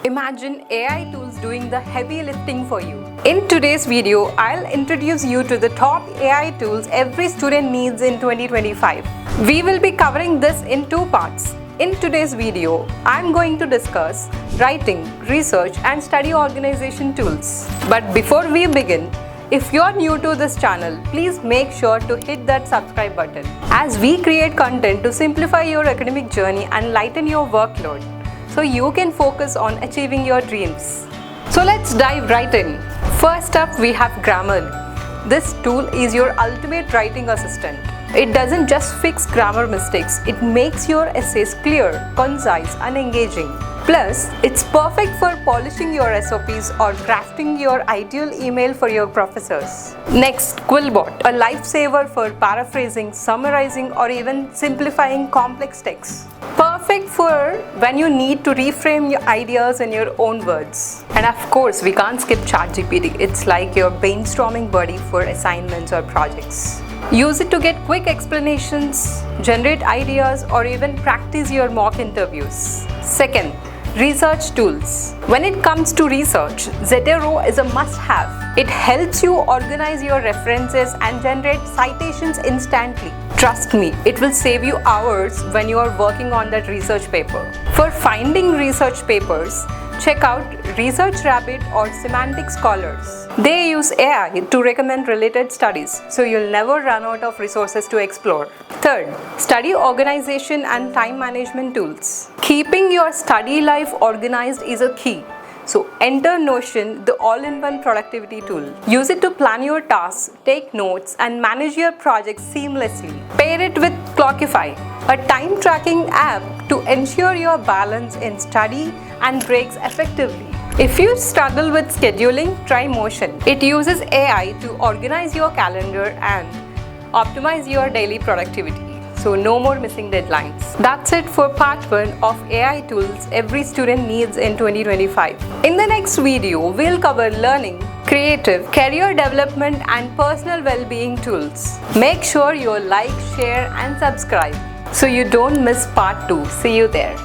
Imagine AI tools doing the heavy lifting for you. In today's video, I'll introduce you to the top AI tools every student needs in 2025. We will be covering this in two parts. In today's video, I'm going to discuss writing, research, and study organization tools. But before we begin, if you're new to this channel, please make sure to hit that subscribe button, as we create content to simplify your academic journey and lighten your workload, so you can focus on achieving your dreams. So let's dive right in. First up, we have Grammarly. This tool is your ultimate writing assistant. It doesn't just fix grammar mistakes, it makes your essays clear, concise, and engaging. Plus, it's perfect for polishing your SOPs or crafting your ideal email for your professors. Next, Quillbot, a lifesaver for paraphrasing, summarizing, or even simplifying complex texts. Perfect for when you need to reframe your ideas in your own words. And of course, we can't skip ChatGPT. It's like your brainstorming buddy for assignments or projects. Use it to get quick explanations, generate ideas, or even practice your mock interviews. Second, research tools. When it comes to research, Zotero is a must-have. It helps you organize your references and generate citations instantly. Trust me, it will save you hours when you are working on that research paper. For finding research papers, check out Research Rabbit or Semantic Scholars. They use AI to recommend related studies, so you'll never run out of resources to explore. Third, study organization and time management tools. Keeping your study life organized is a key. So enter Notion, the all-in-one productivity tool. Use it to plan your tasks, take notes, and manage your projects seamlessly. Pair it with Clockify, a time tracking app to ensure your balance in study and breaks effectively. If you struggle with scheduling, try Motion. It uses AI to organize your calendar and optimize your daily productivity. So no more missing deadlines. That's it for part 1 of AI tools every student needs in 2025. In the next video, we'll cover learning, creative, career development, and personal well-being tools. Make sure you like, share, and subscribe so you don't miss part 2. See you there.